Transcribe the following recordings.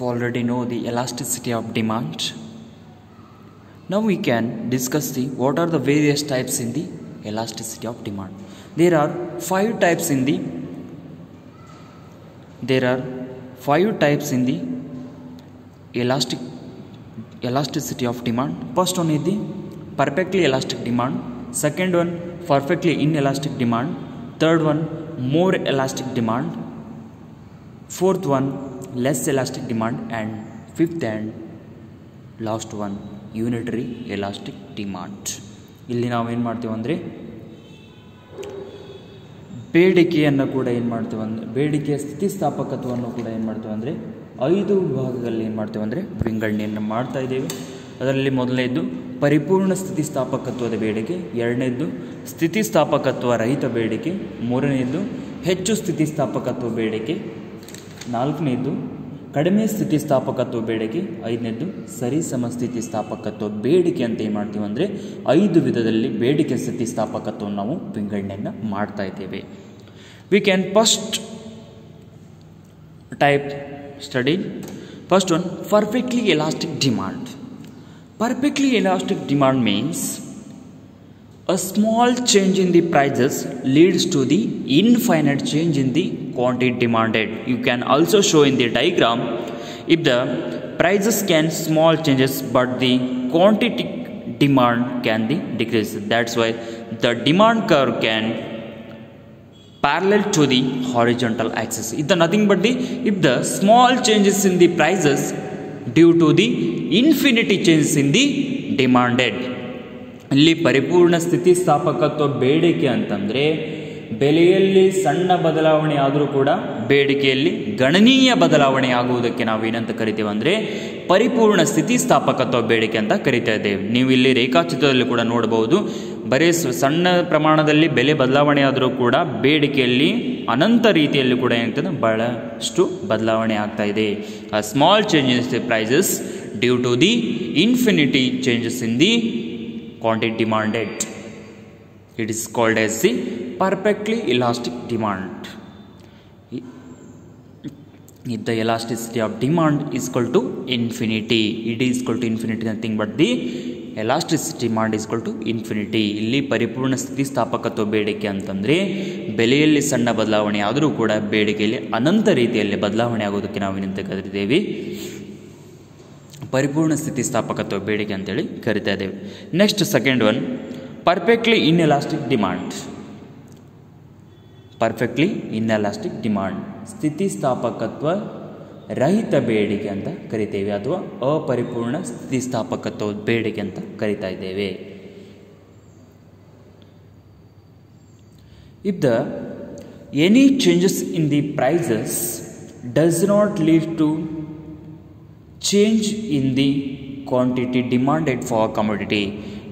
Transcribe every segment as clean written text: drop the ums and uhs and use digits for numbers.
already know the elasticity of demand. Now we can discuss what are the various types in the elasticity of demand. There are five types in the elasticity of demand. First one is the perfectly elastic demand. Second one, perfectly inelastic demand. Third one, more elastic demand. Fourth one, less elastic demand. And fifth and last one, unitary elastic demand. ಇಲ್ಲಿ ನಾವೇನು ಮಾಡ್ತೀವಿ ಅಂದರೆ ಬೇಡಿಕೆಯನ್ನು ಕೂಡ ಏನು ಮಾಡ್ತೀವಿ ಅಂದರೆ ಬೇಡಿಕೆಯ ಸ್ಥಿತಿಸ್ಥಾಪಕತ್ವವನ್ನು ಕೂಡ ಏನು ಮಾಡ್ತೀವಿ ಅಂದರೆ 5 ವಿಭಾಗಗಳಲ್ಲಿ ಏನು ಮಾಡ್ತೀವಿ ಅಂದರೆ ವಿಂಗಡಣೆಯನ್ನು ಮಾಡ್ತಾ ಇದ್ದೇವೆ. ಅದರಲ್ಲಿ ಮೊದಲನೇದು ಪರಿಪೂರ್ಣ ಸ್ಥಿತಿಸ್ಥಾಪಕತ್ವದ ಬೇಡಿಕೆ, ಎರಡನೇದು ಸ್ಥಿತಿಸ್ಥಾಪಕತ್ವ ರಹಿತ ಬೇಡಿಕೆ, ಮೂರನೇದು ಹೆಚ್ಚು ಸ್ಥಿತಿಸ್ಥಾಪಕತ್ವ ಬೇಡಿಕೆ, ನಾಲ್ಕನೇದು ಕಡಿಮೆ ಸ್ಥಿತಿಸ್ಥಾಪಕತ್ವ ಬೇಡಿಕೆ, ಐದನೇದು ಸರಿಸಮ ಸ್ಥಿತಿಸ್ಥಾಪಕತ್ವ ಬೇಡಿಕೆ ಅಂತ ಏನು ಮಾಡ್ತೀವಿ ಅಂದರೆ 5 ವಿಧದಲ್ಲಿ ಬೇಡಿಕೆ ಸ್ಥಿತಿಸ್ಥಾಪಕತ್ವವನ್ನು ನಾವು ವಿಂಗಡಣೆಯನ್ನು ಮಾಡ್ತಾ ಇದ್ದೇವೆ. We can first type study. First one, perfectly elastic demand. Perfectly elastic demand means a small change in the prices leads to the infinite change in the quantity demanded. You can also show in the diagram if the prices can small changes but the quantity demand can be decrease. That's why the demand curve can parallel to the horizontal axis. It's nothing but if the small changes in the prices due to the infinity changes in the demanded. ಇಲ್ಲಿ ಪರಿಪೂರ್ಣ ಸ್ಥಿತಿಸ್ಥಾಪಕತ್ವ ಬೇಡಿಕೆ ಅಂತಂದರೆ ಬೆಲೆಯಲ್ಲಿ ಸಣ್ಣ ಬದಲಾವಣೆ ಆದರೂ ಕೂಡ ಬೇಡಿಕೆಯಲ್ಲಿ ಗಣನೀಯ ಬದಲಾವಣೆ ಆಗುವುದಕ್ಕೆ ನಾವೇನಂತ ಕರಿತೇವೆ ಅಂದರೆ ಪರಿಪೂರ್ಣ ಸ್ಥಿತಿಸ್ಥಾಪಕತ್ವ ಬೇಡಿಕೆ ಅಂತ ಕರಿತಾ ಇದ್ದೇವೆ. ನೀವು ಇಲ್ಲಿ ರೇಖಾಚಿತ್ರದಲ್ಲಿ ಕೂಡ ನೋಡಬಹುದು, ಬರೀ ಸಣ್ಣ ಪ್ರಮಾಣದಲ್ಲಿ ಬೆಲೆ ಬದಲಾವಣೆ ಆದರೂ ಕೂಡ ಬೇಡಿಕೆಯಲ್ಲಿ ಅನಂತ ರೀತಿಯಲ್ಲಿ ಕೂಡ ಏನಾಗ್ತದೆ ಬಹಳಷ್ಟು ಬದಲಾವಣೆ ಆಗ್ತಾ ಇದೆ. ಆ small changes the prices due to the infinity changes in the quantity demanded. It is called as the perfectly elastic demand. If the elasticity of demand is equal to infinity, it is equal to infinity, nothing but the elasticity demand is equal to infinity. ಇಲ್ಲಿ ಪರಿಪೂರ್ಣ ಸ್ಥಿತಿಸ್ಥಾಪಕತ್ವ ಬೇಡಿಕೆ ಅಂತಂದರೆ ಬೆಲೆಯಲ್ಲಿ ಸಣ್ಣ ಬದಲಾವಣೆ ಆದರೂ ಕೂಡ ಬೇಡಿಕೆಯಲ್ಲಿ ಅನಂತ ರೀತಿಯಲ್ಲಿ ಬದಲಾವಣೆ ಆಗೋದಕ್ಕೆ ನಾವೇನಂತ ಕರಿತೇವೆ ಪರಿಪೂರ್ಣ ಸ್ಥಿತಿಸ್ಥಾಪಕತ್ವ ಬೇಡಿಕೆ ಅಂತೇಳಿ ಕರಿತಾ ಇದ್ದೇವೆ. Next second one, perfectly inelastic demand. perfectly inelastic demand ಸ್ಥಿತಿಸ್ಥಾಪಕತ್ವ ರಹಿತ ಬೇಡಿಕೆ ಅಂತ ಕರಿತೇವೆ ಅಥವಾ ಅಪರಿಪೂರ್ಣ ಸ್ಥಿತಿಸ್ಥಾಪಕತ್ವ ಬೇಡಿಕೆ ಅಂತ ಕರಿತಾ ಇದ್ದೇವೆ. if the any changes in the prices does not lead to change in the quantity demanded for a commodity.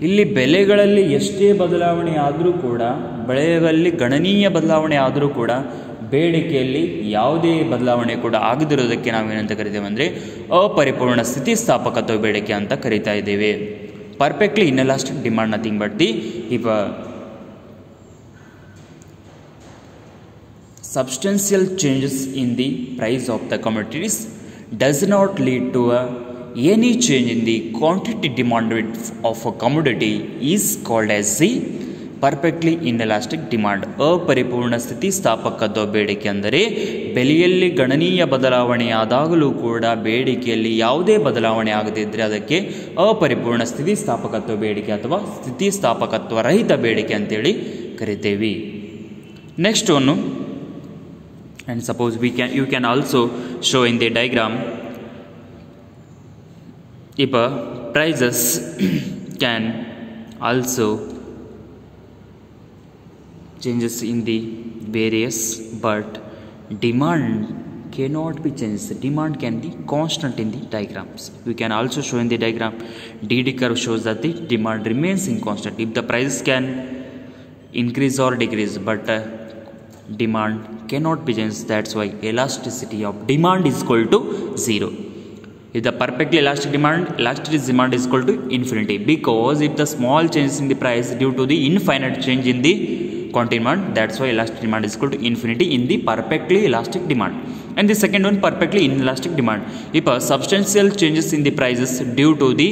ಇಲ್ಲಿ ಬೆಲೆಗಳಲ್ಲಿ ಎಷ್ಟೇ ಬದಲಾವಣೆ ಆದರೂ ಕೂಡ ಬೆಳೆಗಳಲ್ಲಿ ಗಣನೀಯ ಬದಲಾವಣೆ ಆದರೂ ಕೂಡ ಬೇಡಿಕೆಯಲ್ಲಿ ಯಾವುದೇ ಬದಲಾವಣೆ ಕೂಡ ಆಗದಿರೋದಕ್ಕೆ ನಾವೇನಂತ ಕರಿತೇವೆ ಅಂದರೆ ಅಪರಿಪೂರ್ಣ ಸ್ಥಿತಿಸ್ಥಾಪಕತ್ವ ಬೇಡಿಕೆ ಅಂತ ಕರಿತಾ ಇದ್ದೇವೆ. Perfectly inelastic demand nothing but the if substantial changes in the price of the commodities does not lead to any change in the quantity demanded of a commodity is called as the perfectly inelastic demand. ಅಪರಿಪೂರ್ಣ ಸ್ಥಿತಿಸ್ಥಾಪಕತ್ವ ಬೇಡಿಕೆ ಅಂದರೆ ಬೆಲೆಯಲ್ಲಿ ಗಣನೀಯ ಬದಲಾವಣೆ ಆದಾಗಲೂ ಕೂಡ ಬೇಡಿಕೆಯಲ್ಲಿ ಯಾವುದೇ ಬದಲಾವಣೆ ಆಗದಿದ್ದರೆ ಅದಕ್ಕೆ ಅಪರಿಪೂರ್ಣ ಸ್ಥಿತಿಸ್ಥಾಪಕತ್ವ ಬೇಡಿಕೆ ಅಥವಾ ಸ್ಥಿತಿಸ್ಥಾಪಕತ್ವ ರಹಿತ ಬೇಡಿಕೆ ಅಂತೇಳಿ ಕರಿತೇವೆ. Next one, and suppose you can also show in the diagram if prices can also changes in the various but demand cannot be changed. Demand can be constant in the diagrams. We can also show in the diagram DD curve shows that the demand remains inconstant. If the prices can increase or decrease but demand cannot be changed, that's why elasticity of demand is equal to 0. If the perfectly elastic demand is equal to infinity, because if the small changes in the price due to the infinite change in the quantity demand, that's why elastic demand is equal to infinity in the perfectly elastic demand. and the second one perfectly inelastic demand. If a substantial changes in the prices due to the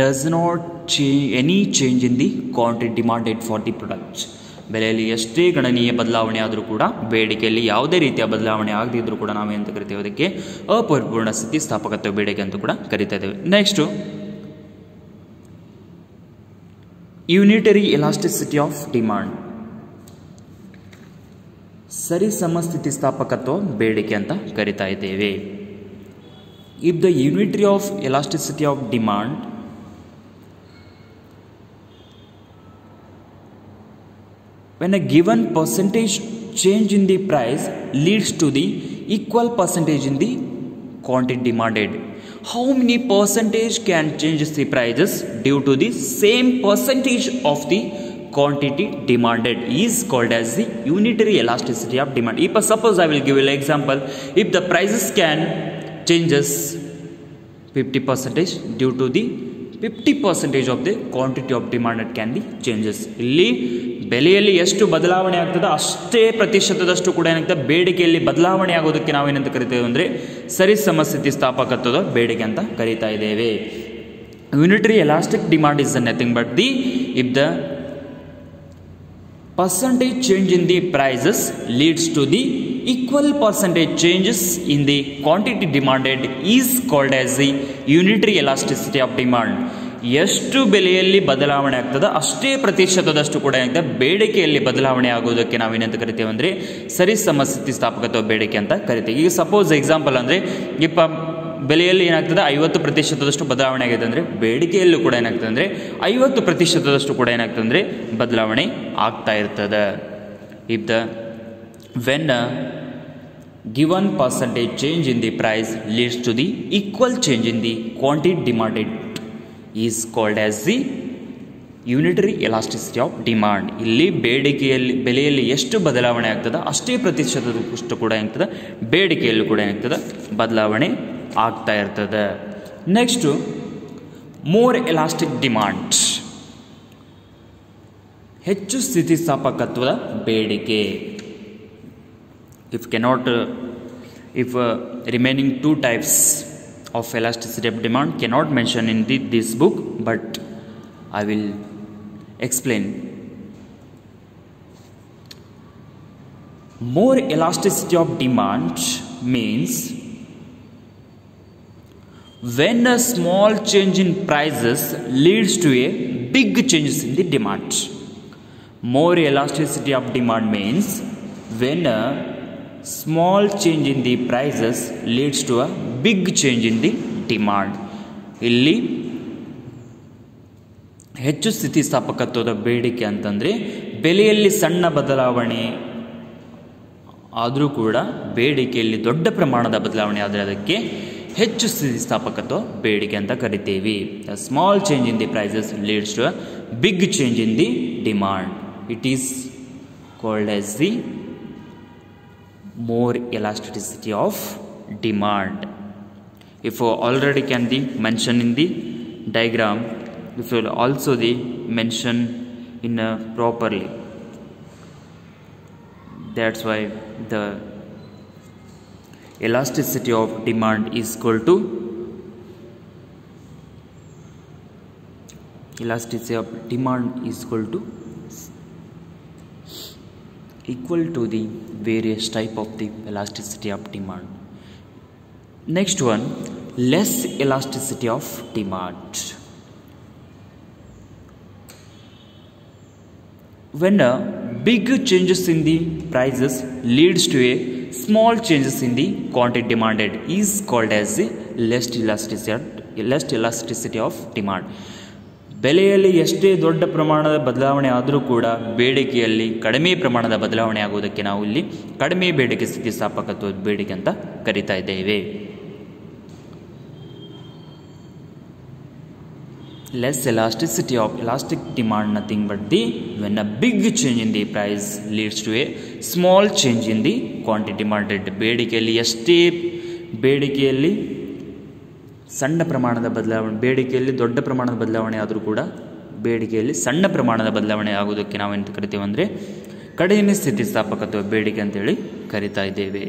does not change any change in the quantity demanded for the product. ಬೆಲೆಯಲ್ಲಿ ಎಷ್ಟೇ ಗಣನೀಯ ಬದಲಾವಣೆ ಆದರೂ ಕೂಡ ಬೇಡಿಕೆಯಲ್ಲಿ ಯಾವುದೇ ರೀತಿಯ ಬದಲಾವಣೆ ಆಗದಿದ್ದರೂ ಕೂಡ ನಾವೇನಂತ ಕರಿತೇವೆ, ಅದಕ್ಕೆ ಅಪರಿಪೂರ್ಣ ಸ್ಥಿತಿಸ್ಥಾಪಕತ್ವ ಬೇಡಿಕೆ ಅಂತ ಕೂಡ ಕರಿತಾ ಇದ್ದೇವೆ. Next unitary elasticity of demand, ಸರಿಸಮ ಸ್ಥಿತಿಸ್ಥಾಪಕತ್ವ ಬೇಡಿಕೆ ಅಂತ ಕರಿತಾ ಇದ್ದೇವೆ. If the unitary of elasticity of demand when a given percentage change in the price leads to the equal percentage in the quantity demanded. How many percentage can change the prices due to the same percentage of the quantity demanded is called as the unitary elasticity of demand. If suppose I will give you an example, if the prices can changes 50% due to the 50% of the quantity of demanded can be changes. ಇಲ್ಲಿ ಬೆಲೆಯಲ್ಲಿ ಎಷ್ಟು ಬದಲಾವಣೆ ಆಗ್ತದೆ ಅಷ್ಟೇ ಪ್ರತಿಶತದಷ್ಟು ಕೂಡ ಏನಾಗ್ತದೆ ಬೇಡಿಕೆಯಲ್ಲಿ ಬದಲಾವಣೆ ಆಗೋದಕ್ಕೆ ನಾವೇನಂತ ಕರಿತೇವೆ ಅಂದರೆ ಸರಿಸಮ ಸ್ಥಿತಿಸ್ಥಾಪಕತ್ವದ ಬೇಡಿಕೆ ಅಂತ ಕರೀತಾ ಇದ್ದೇವೆ. Unitary elastic demand is nothing but the if the percentage change in the prices leads to the equal percentage changes in the quantity demanded is called as the unitary elasticity of demand. ಎಷ್ಟು ಬೆಲೆಯಲ್ಲಿ ಬದಲಾವಣೆ ಆಗ್ತದೆ ಅಷ್ಟೇ ಪ್ರತಿಶತದಷ್ಟು ಕೂಡ ಏನಾಗ್ತದೆ ಬೇಡಿಕೆಯಲ್ಲಿ ಬದಲಾವಣೆ ಆಗೋದಕ್ಕೆ ನಾವೇನಂತ ಕರಿತೇವೆ ಅಂದರೆ ಸರಿಸಮ ಸ್ಥಿತಿಸ್ಥಾಪಕತ್ವ ಬೇಡಿಕೆ ಅಂತ ಕರಿತೇವೆ. ಈಗ ಸಪೋಸ್ ಎಕ್ಸಾಂಪಲ್ ಅಂದರೆ ಬೆಲೆಯಲ್ಲಿ ಏನಾಗ್ತದೆ 50% ಬದಲಾವಣೆ ಆಗಿದೆ ಅಂದರೆ ಬೇಡಿಕೆಯಲ್ಲೂ ಕೂಡ ಏನಾಗ್ತದೆ ಅಂದರೆ 50% ಕೂಡ ಏನಾಗ್ತದೆ ಅಂದರೆ ಬದಲಾವಣೆ ಆಗ್ತಾ ಇರ್ತದೆ. If the when given percentage change in the price leads to the equal change in the quantity demanded is called as the unitary elasticity of demand. ಇಲ್ಲಿ ಬೇಡಿಕೆಯಲ್ಲಿ ಬೆಲೆಯಲ್ಲಿ ಎಷ್ಟು ಬದಲಾವಣೆ ಆಗ್ತದೆ ಅಷ್ಟೇ ಪ್ರತಿಶತದಷ್ಟು ಕೂಡ ಏನಾಗ್ತದೆ ಬೇಡಿಕೆಯಲ್ಲೂ ಕೂಡ ಏನಾಗ್ತದೆ ಬದಲಾವಣೆ ಆಗ್ತಾ ಇರ್ತದೆ. ನೆಕ್ಸ್ಟು ಮೋರ್ ಎಲಾಸ್ಟಿಕ್ ಡಿಮಾಂಡ್, ಹೆಚ್ಚು ಸ್ಥಿತಿಸ್ಥಾಪಕತ್ವದ ಬೇಡಿಕೆ. if remaining two types of elasticity of demand cannot mention in this book, but I will explain. More elasticity of demand means when a small change in prices leads to a big changes in the demand. More elasticity of demand means when a small change in the prices leads to a big change in the demand. ಇಲ್ಲಿ ಹೆಚ್ಚು ಸ್ಥಿತಿಸ್ಥಾಪಕತ್ವದ ಬೇಡಿಕೆ ಅಂತಂದರೆ ಬೆಲೆಯಲ್ಲಿ ಸಣ್ಣ ಬದಲಾವಣೆ ಆದರೂ ಕೂಡ ಬೇಡಿಕೆಯಲ್ಲಿ ದೊಡ್ಡ ಪ್ರಮಾಣದ ಬದಲಾವಣೆ ಆದರೆ ಅದಕ್ಕೆ ಹೆಚ್ಚು ಸ್ಥಿತಿಸ್ಥಾಪಕತ್ವ ಬೇಡಿಕೆ ಅಂತ ಕರಿತೀವಿ. A small change in the prices leads to a big change in the demand. It is called as the more elasticity of demand. If already can be mentioned in the diagram, if will also the mention in properly. That's why the elasticity of demand is equal to equal to the various type of the elasticity of demand. Next one, less elasticity of demand. When a big changes in the prices leads to a small changes in the quantity demanded is called as the less elasticity of demand. ಬೆಲೆಯಲ್ಲಿ ಎಷ್ಟೇ ದೊಡ್ಡ ಪ್ರಮಾಣದ ಬದಲಾವಣೆ ಆದರೂ ಕೂಡ ಬೇಡಿಕೆಯಲ್ಲಿ ಕಡಿಮೆ ಪ್ರಮಾಣದ ಬದಲಾವಣೆ ಆಗುವುದಕ್ಕೆ ನಾವು ಇಲ್ಲಿ ಕಡಿಮೆ ಬೇಡಿಕೆ ಸ್ಥಿತಿಸ್ಥಾಪಕತ್ವದ ಬೇಡಿಕೆ ಅಂತ ಕರಿತಾ ಇದ್ದೇವೆ. Less elasticity of elastic demand nothing but the when a big change in the price leads to a small change in the quantity demanded. ಬೇಡಿಕೆಯಲ್ಲಿ ಎಷ್ಟೇ ಬೇಡಿಕೆಯಲ್ಲಿ ಸಣ್ಣ ಪ್ರಮಾಣದ ಬದಲಾವಣೆ ಬೇಡಿಕೆಯಲ್ಲಿ ದೊಡ್ಡ ಪ್ರಮಾಣದ ಬದಲಾವಣೆ ಆದರೂ ಕೂಡ ಬೇಡಿಕೆಯಲ್ಲಿ ಸಣ್ಣ ಪ್ರಮಾಣದ ಬದಲಾವಣೆ ಆಗುವುದಕ್ಕೆ ನಾವೆಂತ ಕರಿತೀವಿ ಅಂದರೆ ಕಡಿಮೆ ಸ್ಥಿತಿಸ್ಥಾಪಕತ್ವ ಬೇಡಿಕೆ ಅಂತೇಳಿ ಕರಿತಾ ಇದ್ದೇವೆ.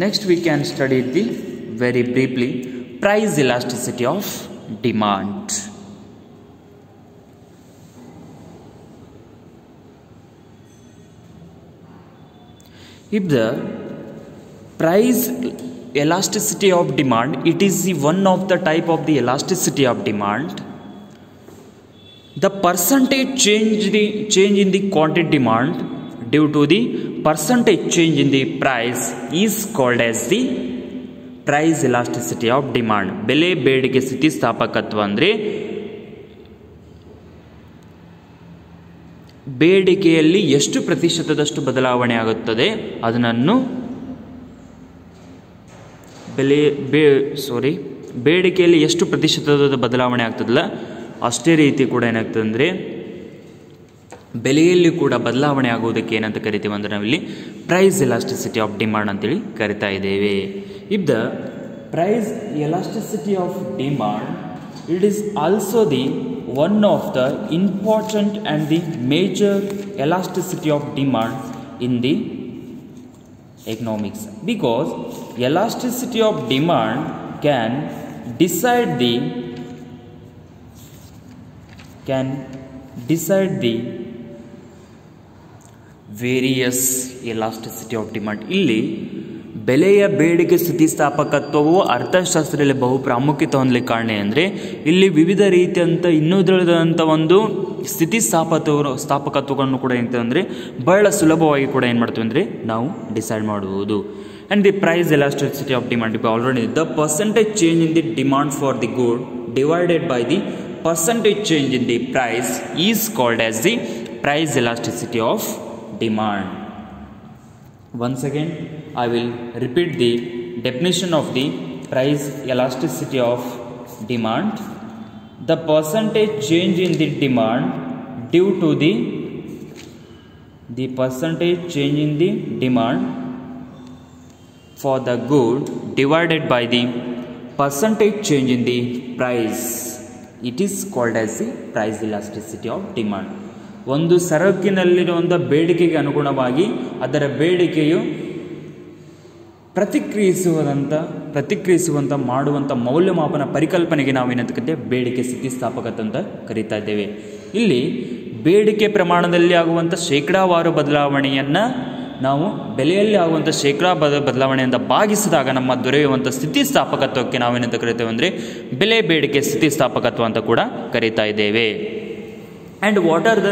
Next we can study the very briefly price elasticity of demand. If the price elasticity of demand, it is the one of the type of the elasticity of demand. The percentage change in the quantity demand due to the percentage change in the price is called as the price elasticity of demand. ಬೆಲೆ ಬೇಡಿಕೆ ಸ್ಥಿತಿಸ್ಥಾಪಕತ್ವ ಅಂದರೆ ಬೇಡಿಕೆಯಲ್ಲಿ ಎಷ್ಟು ಪ್ರತಿಶತದಷ್ಟು ಬದಲಾವಣೆ ಆಗುತ್ತದೆ ಅದನ್ನು ಬೇಡಿಕೆಯಲ್ಲಿ ಎಷ್ಟು ಪ್ರತಿಶತದ ಬದಲಾವಣೆ ಆಗ್ತದಲ್ಲ ಅಷ್ಟೇ ರೀತಿ ಕೂಡ ಏನಾಗ್ತದೆ ಅಂದರೆ ಬೆಲೆಯಲ್ಲಿ ಕೂಡ ಬದಲಾವಣೆ ಆಗುವುದಕ್ಕೆ ಏನಂತ ಕರಿತೀವಿ ಅಂದರೆ ನಾವಿಲ್ಲಿ ಪ್ರೈಸ್ ಎಲಾಸ್ಟಿಸಿಟಿ ಆಫ್ ಡಿಮಾಂಡ್ ಅಂತೇಳಿ ಕರಿತಾ ಇದ್ದೇವೆ. If the price elasticity of demand, it is also the one of the important and the major elasticity of demand in the economics, because elasticity of demand can decide the various elasticity of demand. ಇಲ್ಲಿ ಬೆಲೆಯ ಬೇಡಿಕೆ ಸ್ಥಿತಿಸ್ಥಾಪಕತ್ವವು ಅರ್ಥಶಾಸ್ತ್ರದಲ್ಲಿ ಬಹು ಪ್ರಾಮುಖ್ಯತೆ ಹೊಂದಲಿಕ್ಕೆ ಕಾರಣ ಅಂದರೆ ಇಲ್ಲಿ ವಿವಿಧ ರೀತಿಯಂಥ ಇನ್ನುಳಿದಂಥ ಒಂದು ಸ್ಥಾಪಕತ್ವಗಳನ್ನು ಕೂಡ ಏನಿದೆ ಅಂದರೆ ಬಹಳ ಸುಲಭವಾಗಿ ಕೂಡ ಏನು ಮಾಡ್ತೀವಿ ಅಂದರೆ ನಾವು ಡಿಸೈಡ್ ಮಾಡುವುದು. And the price elasticity of demand already the percentage change in the demand for the good divided by the percentage change in the price is called as the price elasticity of demand. Once again I will repeat the definition of the price elasticity of demand. The percentage change in the demand due to the percentage change in the demand for the good divided by the percentage change in the price, it is called as the price elasticity of demand. ಒಂದು ಸರಕಿನಲ್ಲಿರುವಂಥ ಬೇಡಿಕೆಗೆ ಅನುಗುಣವಾಗಿ ಅದರ ಬೇಡಿಕೆಯು ಪ್ರತಿಕ್ರಿಯಿಸುವಂಥ ಮಾಡುವಂಥ ಮೌಲ್ಯಮಾಪನ ಪರಿಕಲ್ಪನೆಗೆ ನಾವು ಏನಂತ ಕರಿತೇವೆ, ಬೇಡಿಕೆ ಸ್ಥಿತಿಸ್ಥಾಪಕತೆ ಅಂತ ಕರೀತಾ ಇದ್ದೇವೆ. ಇಲ್ಲಿ ಬೇಡಿಕೆ ಪ್ರಮಾಣದಲ್ಲಿ ಆಗುವಂಥ ಶೇಕಡಾವಾರು ಬದಲಾವಣೆಯನ್ನು ನಾವು ಬೆಲೆಯಲ್ಲಿ ಆಗುವಂಥ ಬದಲಾವಣೆಯಿಂದ ಭಾಗಿಸಿದಾಗ ನಮ್ಮ ದೊರೆಯುವಂಥ ಸ್ಥಿತಿಸ್ಥಾಪಕತ್ವಕ್ಕೆ ನಾವೇನಂತ ಕರಿತೇವೆ ಅಂದರೆ ಬೆಲೆ ಬೇಡಿಕೆ ಸ್ಥಿತಿಸ್ಥಾಪಕತ್ವ ಅಂತ ಕೂಡ ಕರೀತಾ ಇದ್ದೇವೆ. And what are the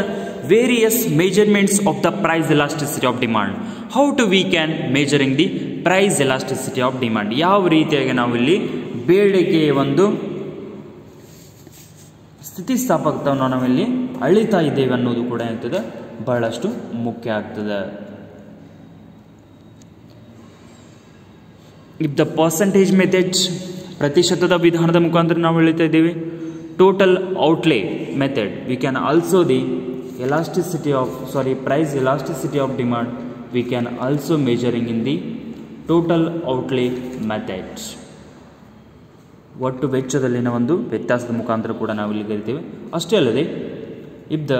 various measurements of the price elasticity of demand? How to we can measuring the price elasticity of demand? ಯಾವ ರೀತಿಯಾಗಿ ನಾವಿಲ್ಲಿ ಬೇಡಿಕೆಯ ಒಂದು ಸ್ಥಿತಿಸ್ಥಾಪಕತ್ವವನ್ನು ನಾವಿಲ್ಲಿ ಅಳಿತಾ ಇದ್ದೇವೆ ಅನ್ನೋದು ಕೂಡ ಏನಾಗ್ತದೆ ಬಹಳಷ್ಟು ಮುಖ್ಯ ಆಗ್ತದೆ. ಇಫ್ ದ ಪರ್ಸೆಂಟೇಜ್ ಮೆಥಡ್, ಪ್ರತಿಶತದ ವಿಧಾನದ ಮುಖಾಂತರ ನಾವು ಹೇಳ್ತಾ ಇದ್ದೇವೆ. Total outlay method, we can also the price elasticity of demand we can also measuring in the total outlay method. ಒಟ್ಟು ವೆಚ್ಚದಲ್ಲಿನ ಒಂದು ವ್ಯತ್ಯಾಸದ ಮುಖಾಂತರ ಕೂಡ ನಾವು ಇಲ್ಲಿ ಕರಿತೇವೆ. ಅಷ್ಟೇ ಅಲ್ಲದೆ if the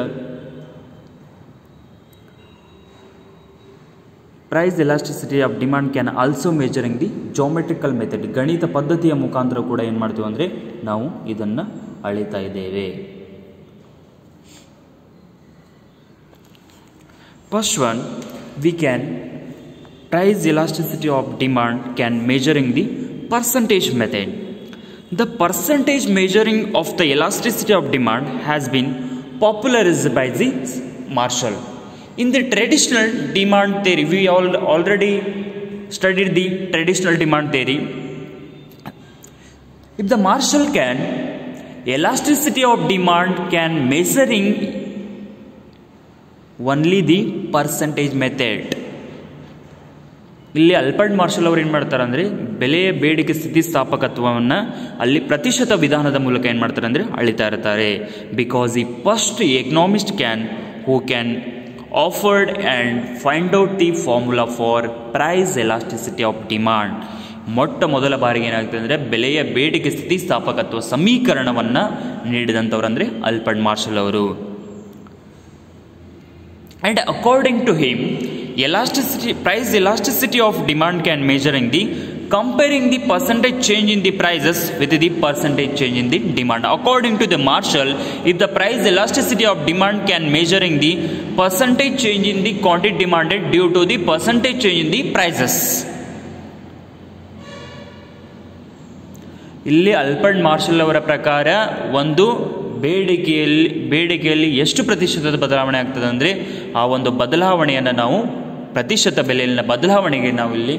price elasticity of demand can also measuring the geometrical method, ಗಣಿತ ಪದ್ಧತಿಯ ಮುಖಾಂತರ ಕೂಡ ಏನು ಮಾಡ್ತೀವಿ ಅಂದರೆ ನಾವು ಇದನ್ನು ಅಳಿತಾ ಇದ್ದೇವೆ. First one, we can price elasticity of demand can measuring the percentage method. The percentage measuring of the elasticity of demand has been popularized by the Marshall. In the traditional demand theory, we already studied the traditional demand theory. If the Marshall can, elasticity of demand can measuring only the percentage method. ಇಲ್ಲಿ Albert marshal ಅವರು ಏನು ಮಾಡ್ತಾರೆ ಅಂದರೆ ಬೆಲೆಯ ಬೇಡಿಕೆ ಸ್ಥಿತಿಸ್ಥಾಪಕತ್ವವನ್ನು ಅಲ್ಲಿ ಪ್ರತಿಶತ ವಿಧಾನದ ಮೂಲಕ ಏನು ಮಾಡ್ತಾರೆ ಅಂದರೆ ಅಳಿತಾ ಇರ್ತಾರೆ. ಬಿಕಾಸ್ ಈ first economist who can afforded and find out the formula for price elasticity of demand. ಮೊಟ್ಟ ಮೊದಲ ಬಾರಿಗೆ ಏನಾಗ್ತದೆ ಅಂದರೆ ಬೆಲೆಯ ಬೇಡಿಕೆ ಸ್ಥಿತಿಸ್ಥಾಪಕತ್ವ ಸಮೀಕರಣವನ್ನು ನೀಡಿದಂಥವ್ರು ಅಂದರೆ ಆಲ್ಬರ್ಟ್ ಮಾರ್ಷಲ್ ಅವರು. And according to him, price elasticity of demand can measuring the comparing the percentage change in the prices with the percentage change in the demand. According to the Marshall, if the price elasticity of demand can measuring the percentage change in the quantity demanded due to the percentage change in the prices. ಇಲ್ಲಿ Alfred marshal ಅವರ ಪ್ರಕಾರ ಒಂದು ಬೇಡಿಕೆಯಲ್ಲಿ ಎಷ್ಟು ಪ್ರತಿಶತದ ಬದಲಾವಣೆ ಆಗ್ತದೆ ಅಂದರೆ ಆ ಒಂದು ಬದಲಾವಣೆಯನ್ನು ನಾವು ಪ್ರತಿಶತ ಬೆಲೆಯಲ್ಲಿನ ಬದಲಾವಣೆಗೆ ನಾವು ಇಲ್ಲಿ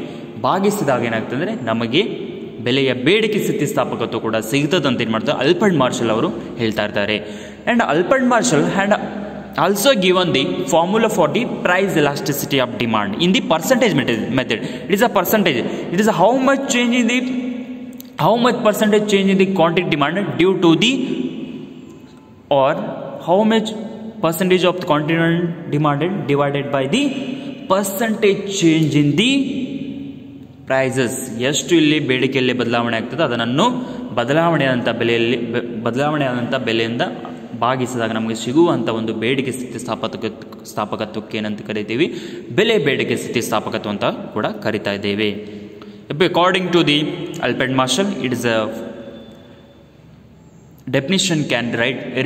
ಭಾಗಿಸಿದಾಗ ಏನಾಗ್ತದೆ ಅಂದರೆ ನಮಗೆ ಬೆಲೆಯ ಬೇಡಿಕೆ ಸ್ಥಿತಿಸ್ಥಾಪಕತ್ವ ಕೂಡ ಸಿಗ್ತದೆ ಅಂತ ಏನು ಮಾಡ್ತಾರೆ ಅಲ್ಫ್ರೆಡ್ ಮಾರ್ಷಲ್ ಅವರು ಹೇಳ್ತಾ ಇರ್ತಾರೆ. And Alfred Marshall had also given the formula for the price elasticity of demand in the percentage method. It is a percentage. It is how much change in the how much percentage change in the quantity demanded due to the or how much percentage of the quantity demanded divided by the percentage change in the prices. ಎಷ್ಟು ಇಲ್ಲಿ ಬೇಡಿಕೆಯಲ್ಲಿ ಬದಲಾವಣೆ ಆಗ್ತದೆ ಅದನ್ನು ಬದಲಾವಣೆಯಾದಂಥ ಬೆಲೆಯಿಂದ ಭಾಗಿಸಿದಾಗ ನಮಗೆ ಸಿಗುವಂಥ ಒಂದು ಬೇಡಿಕೆ ಸ್ಥಿತಿಸ್ಥಾಪಕತ್ವಕ್ಕೆ ಏನಂತ ಕರಿತೀವಿ, ಬೆಲೆ ಬೇಡಿಕೆ ಸ್ಥಿತಿಸ್ಥಾಪಕತ್ವ ಅಂತ ಕೂಡ ಕರಿತಾ ಇದ್ದೇವೆ. According to the Alfred Marshall, it is a definition can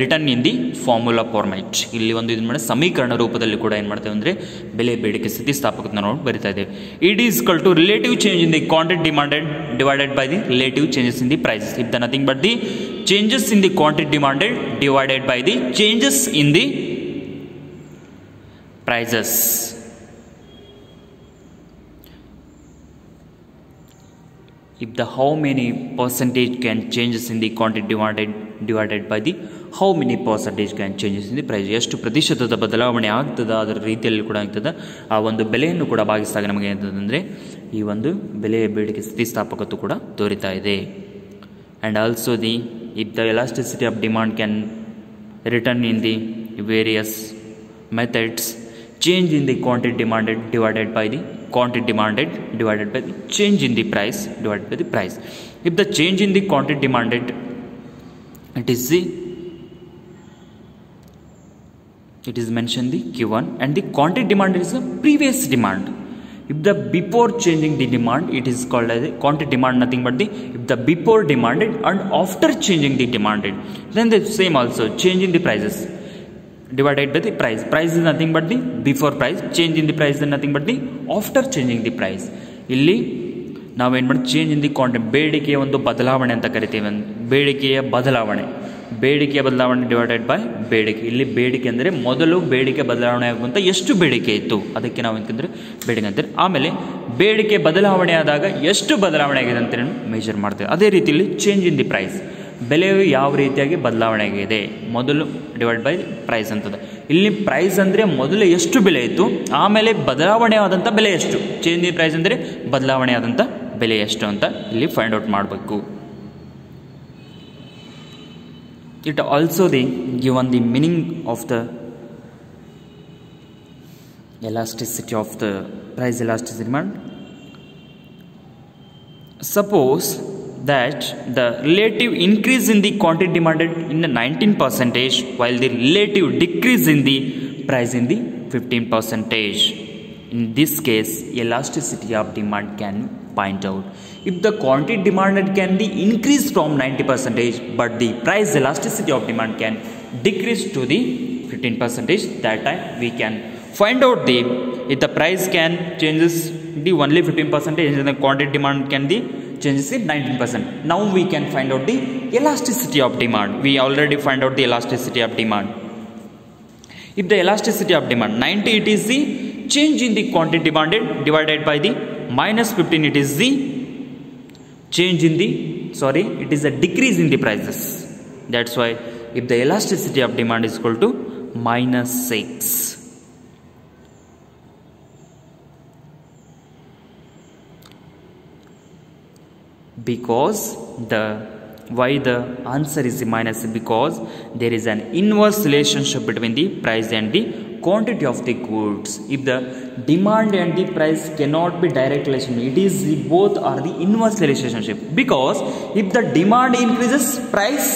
written in the formula format. ಇಲ್ಲಿ ಒಂದು ಇದು ಮಾಡಿ ಸಮೀಕರಣ ರೂಪದಲ್ಲಿ ಕೂಡ ಏನು ಮಾಡ್ತೇವೆ ಅಂದರೆ ಬೆಲೆ ಬೇಡಿಕೆ ಸ್ಥಿತಿಸ್ಥಾಪಕತ್ವ ನಾವು ಬರಿತಾ ಇದ್ದೇವೆ. It is equal to relative change in the quantity demanded divided by the relative changes in the prices. If the nothing but the changes in the quantity demanded divided by the changes in the prices. If the how many percentage can changes in the quantity demanded divided by the how many percentage can changes in the price. ಎಷ್ಟು ಪ್ರತಿಶತದ ಬದಲಾವಣೆ ಆಗ್ತದ ಅದರ ರೀತಿಯಲ್ಲಿ ಕೂಡ ಆಗ್ತದೆ ಆ ಒಂದು ಬೆಲೆಯನ್ನು ಕೂಡ ಭಾಗಿಸಿದಾಗ ನಮಗೆ ಏನಾಗ್ತದೆ ಅಂದರೆ ಈ ಒಂದು ಬೆಲೆಯ ಬೇಡಿಕೆ ಸ್ಥಿತಿಸ್ಥಾಪಕತ್ವ ಕೂಡ ದೊರೀತಾ ಇದೆ. And also if the elasticity of demand can written in the various methods, change in the quantity demanded divided by the quantity demanded divided by the change in the price divided by the price. If the change in the quantity demanded, it is mentioned the Q1 and the quantity demanded is the previous demand. If the before changing the demand, it is called as a quantity demand, nothing but the if the before demanded and after changing the demanded, then the same also change in the prices divided by the price. Price is nothing but the before price, change in the price is nothing but the after changing the price. ಇಲ್ಲಿ ನಾವೇನು ಮಾಡಿ change in the quantity ಬೇಡಿಕೆಯ ಒಂದು ಬದಲಾವಣೆ ಅಂತ ಕರಿತೀವಿ. ಬೇಡಿಕೆಯ ಬದಲಾವಣೆ ಡಿವೈಡೆಡ್ ಬೈ ಬೇಡಿಕೆ. ಇಲ್ಲಿ ಬೇಡಿಕೆ ಅಂದರೆ ಮೊದಲು ಬೇಡಿಕೆ ಬದಲಾವಣೆ ಆಗುವಂಥ ಎಷ್ಟು ಬೇಡಿಕೆ ಇತ್ತು ಅದಕ್ಕೆ ನಾವು ಅಂತಂದರೆ ಬೇಡಿಕೆ ಅಂತಾರೆ. ಆಮೇಲೆ ಬೇಡಿಕೆ ಬದಲಾವಣೆ ಆದಾಗ ಎಷ್ಟು ಬದಲಾವಣೆ ಆಗಿದೆ ಅಂತ ಮೆಜರ್ ಮಾಡ್ತೇವೆ. ಅದೇ ರೀತಿಯಲ್ಲಿ ಚೇಂಜ್ ಇನ್ ದಿ ಪ್ರೈಸ್, ಬೆಲೆಯು ಯಾವ ರೀತಿಯಾಗಿ ಬದಲಾವಣೆ ಆಗಿದೆ ಮೊದಲು ಡಿವೈಡ್ ಬೈ ಪ್ರೈಸ್ ಅಂತದೆ. ಇಲ್ಲಿ ಪ್ರೈಸ್ ಅಂದರೆ ಮೊದಲು ಎಷ್ಟು ಬೆಲೆ ಇತ್ತು, ಆಮೇಲೆ ಬದಲಾವಣೆ ಆದಂಥ ಬೆಲೆ ಎಷ್ಟು. ಚೇಂಜ್ ಇನ್ ಪ್ರೈಸ್ ಅಂದರೆ ಬದಲಾವಣೆ ಆದಂಥ ಬೆಲೆ ಎಷ್ಟು ಅಂತ ಇಲ್ಲಿ ಫೈಂಡ್ ಔಟ್ ಮಾಡಬೇಕು. It also given the meaning of the elasticity of the price elasticity demand. Suppose that the relative increase in the quantity demanded in the 19% while the relative decrease in the price in the 15%. In this case, elasticity of demand can find out. If the quantity demanded can be increased from 90%, but the price elasticity of demand can decrease to the 15%, that time we can find out if the price can changes the only 15% and the quantity demand can be changes in 19%. Now we can find out the elasticity of demand. We already find out the elasticity of demand. If the elasticity of demand 90, it is the change in the quantity demanded divided by the minus 15, it is the change in the it is a decrease in the prices. That's why if the elasticity of demand is equal to -6. Because why the answer is minus, because there is an inverse relationship between the price and the quantity of the goods. If the demand and the price cannot be direct relation, it is both are the inverse relationship. Because if the demand increases, price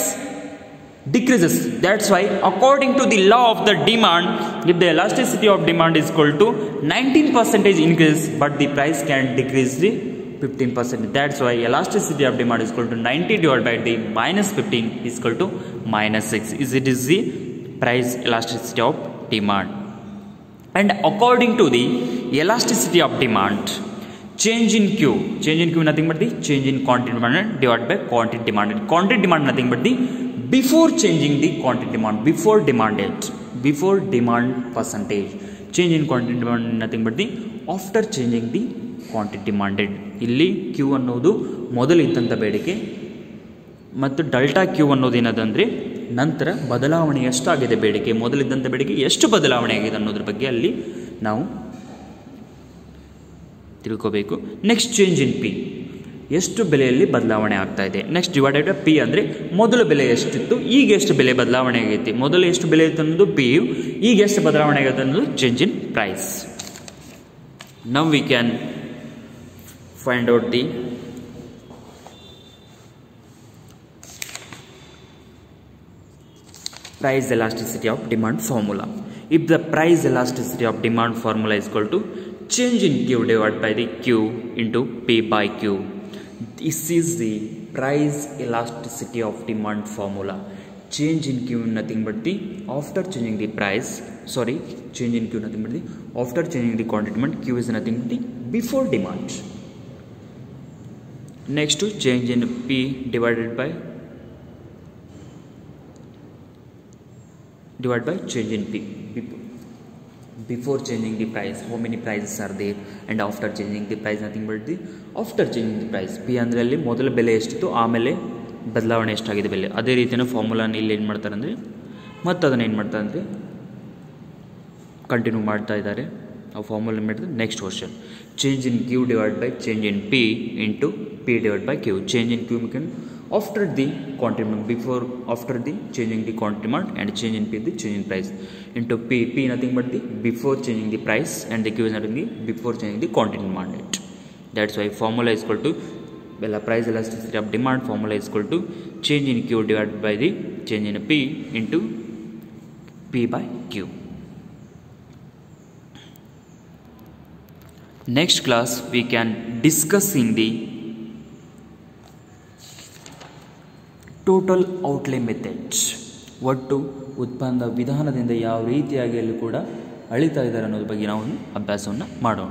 decreases. That's why according to the law of the demand, if the elasticity of demand is equal to 19% increase, but the price can decrease the 15%. That's why elasticity of demand is equal to 90 divided by the minus 15 is equal to minus 6. It is the price elasticity of demand. And according to the elasticity of demand, change in Q nothing but the change in quantity demand divided by quantity demand. And quantity demand nothing but the before changing the quantity demand, before demand percentage. Change in quantity demand nothing but the after changing the quantity demanded. ಇಲ್ಲಿ Q ಅನ್ನೋದು ಮೊದಲಿದ್ದಂಥ ಬೇಡಿಕೆ ಮತ್ತು delta Q ಅನ್ನೋದು ಏನದಂದರೆ ನಂತರ ಬದಲಾವಣೆ ಎಷ್ಟಾಗಿದೆ ಬೇಡಿಕೆ, ಮೊದಲಿದ್ದಂಥ ಬೇಡಿಕೆ ಎಷ್ಟು ಬದಲಾವಣೆ ಆಗಿದೆ ಅನ್ನೋದ್ರ ಬಗ್ಗೆ ಅಲ್ಲಿ ನಾವು ತಿಳ್ಕೋಬೇಕು. ನೆಕ್ಸ್ಟ್ ಚೇಂಜ್ ಇನ್ P, ಎಷ್ಟು ಬೆಲೆಯಲ್ಲಿ ಬದಲಾವಣೆ ಆಗ್ತಾ ಇದೆ. ನೆಕ್ಸ್ಟ್ ಡಿವೈಡೆಡ್ ಬೈ P ಅಂದರೆ ಮೊದಲು ಬೆಲೆ ಎಷ್ಟಿತ್ತು, ಈಗ ಎಷ್ಟು ಬೆಲೆ ಬದಲಾವಣೆ ಆಗೈತಿ. ಮೊದಲು ಎಷ್ಟು ಬೆಲೆ ಇತ್ತು ಅನ್ನೋದು P, ಈಗ ಎಷ್ಟು ಬದಲಾವಣೆ ಆಗುತ್ತೆ ಅನ್ನೋದು change in price. Now we can find out the price elasticity of demand formula. If the price elasticity of demand formula is equal to change in Q divided by the Q into P by Q. This is the price elasticity of demand formula. Change in Q nothing but the after changing the price, change in Q nothing but the after changing the quantity demand. Q is nothing but the before demand. Next to change in P divided by change in P. Before changing the price, how many prices are there, and after changing the price nothing but the after changing the price. P ಅಂದರೆ ಅಲ್ಲಿ ಮೊದಲ ಬೆಲೆ ಎಷ್ಟಿತ್ತು, ಆಮೇಲೆ ಬದಲಾವಣೆ ಎಷ್ಟಾಗಿದೆ ಬೆಲೆ. ಅದೇ ರೀತಿಯ ಫಾರ್ಮುಲಾನ ಇಲ್ಲಿ ಏನು ಮಾಡ್ತಾರೆ ಅಂದರೆ ಮತ್ತು ಅದನ್ನು ಏನು ಮಾಡ್ತಾರೆ ಅಂದರೆ ಕಂಟಿನ್ಯೂ ಮಾಡ್ತಾ ಇದ್ದಾರೆ. ಆ ಫಾರ್ಮುಲಾ ಮಾಡಿದ್ರೆ next question, change in Q divided by change in P into P divided by Q. Change in Q can after the quantity demand, before after the changing the quantity demand, and change in P the change in price into P nothing but the before changing the price, and the Q is nothing before changing the quantity demanded. That's why formula is equal to price elasticity of demand formula is equal to change in Q divided by the change in P into P by Q. Next class we can discuss in the total outlay methods. ಒಟ್ಟು ಉತ್ಪನ್ನ ವಿಧಾನದಿಂದ ಯಾವ ರೀತಿಯಾಗಿ ಅಲ್ಲಿ ಕೂಡ ಅಳಿತಾ ಇದ್ದಾರೆ ಅನ್ನೋದ್ರ ಬಗ್ಗೆ ನಾವು ಅಭ್ಯಾಸವನ್ನು ಮಾಡೋಣ.